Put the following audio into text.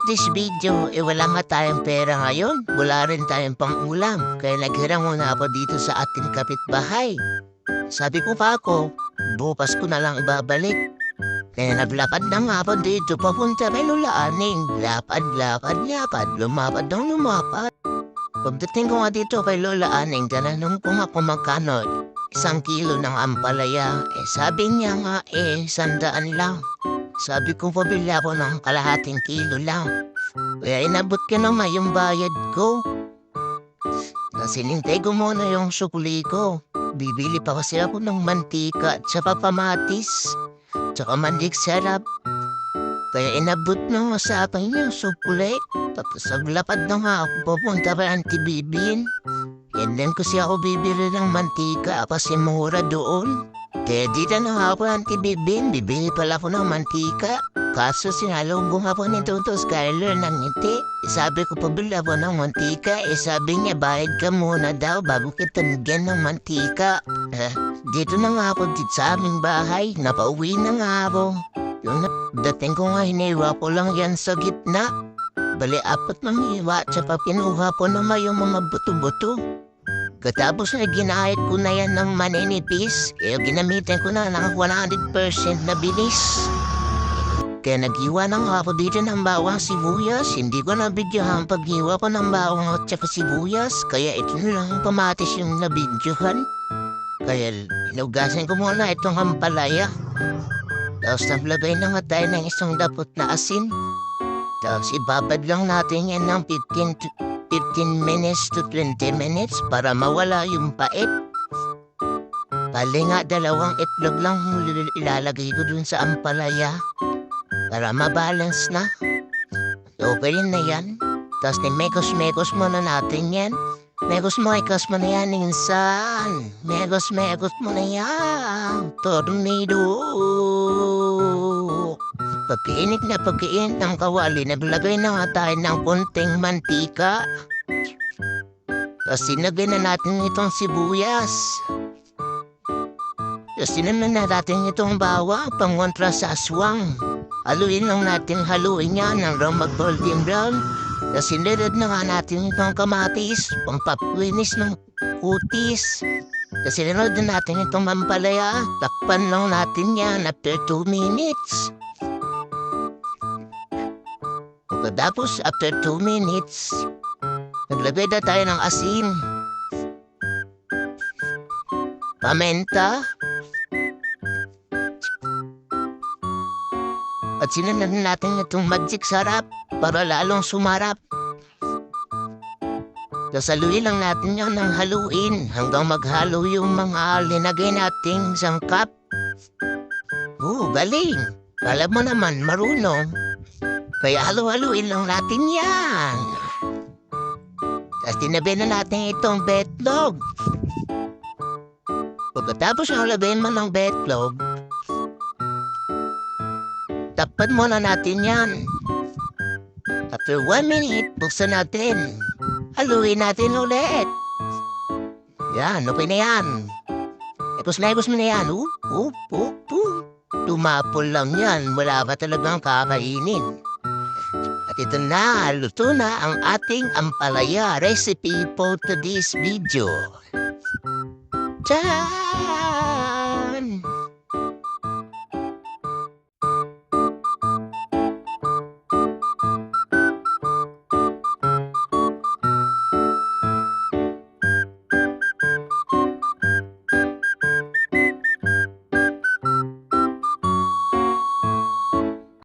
this video, wala nga tayong pera ngayon. Wala rin tayong pang-ulam. Kaya naghiram muna ako dito sa ating kapitbahay. Sabi ko pa ako, bukas ko na lang ibabalik. Kaya naglapad na nga ako dito papunta kay Lola Aning. Lapad, lumapad ng lumapad. Pagdating ko nga dito kay Lola Aning, tananong ko nga kung magkano 1 kilo ng ampalaya. Sabi niya nga 100 lang. Sabi ko pabili ako ng kalahating kilo lang. Kaya inabot ko naman yung bayad ko. Sinintay ko muna yung sukli ko. Bibili pa kasi ako ng mantika at saka pamatis. Tsaka mandik sarap. Kaya inabot na sa akin yung sukli. Tapos naglapad na nga ako pupunta pa Auntie Bibin. Yan din kasi ako bibili ng mantika kasi mura doon. Kaya dito na nga ako Auntie Bibin, bibili pala ako ng mantika. Kaso sinalubong ako ni Toto Skyler ng ngiti. Sabi ko pabili ako ng mantika, sabi niya bayad ka muna daw bago kita bigyan ng mantika. Dito na nga ako dito sa aming bahay, napauwi na nga ako. Yung dating ko nga hiniwa ko lang yan sa gitna. Bali 4 na hiwa, tsaka pinuha ko naman yung mga buto-buto. Katapos na ginahit ko na yan ng maninipis, ginamitan ko na ng 100% na bilis. Kaya naghiwa na nga ako dito ng bawang sibuyas, hindi ko nabidyohan paghiwa ko ng bawang at saka sibuyas, kaya ito na lang ang pamatis yung nabidyohan. Kaya inugasan ko muna itong ampalaya. Tapos naglagay na nga tayo ng isang dapot na asin. Tapos ibabad lang natin yan ng 15 minutes to 20 minutes para mawala yung pait. Bali nga 2 itlog lang ilalagay ko dun sa ampalaya para mabalance na. Okay na yan. Tapos mekos muna natin yan. Mekos mo na yan insan. Mekos mo na yan. Tornado. Pagkainit ng kawali, naglagay na nga tayo ng konting mantika. Tapos sinagay na natin itong sibuyas. Tapos sinagay na natin itong bawang, pangontra sa aswang. Haluin lang natin yan hanggang mag-golden brown. Tapos sinirad na nga natin itong kamatis, pangpapinis ng kutis. Tapos sinirad na natin itong mampalaya, takpan lang natin yan after 2 minutes. Tapos, after 2 minutes, naglagay na tayo ng asin, paminta, at sinunod natin itong magic sarap para lalong sumarap. Haluin lang natin yan ng haluin hanggang maghalo yung mga linagay nating sangkap. Galing! Alam mo naman, marunong. Kaya halu-haluin lang natin yan. Tapos tinabi na natin itong betlog. Pagkatapos halabihin mo ng betlog, tapat muna natin yan. After 1 minute, buksan natin. Haluin natin ulit. Yan, okay na yan. Ikos mo na yan. Tumapol lang yan. Wala pa talagang kakainin. At ito na, luto na ang ating ampalaya recipe for today's video. Ciao!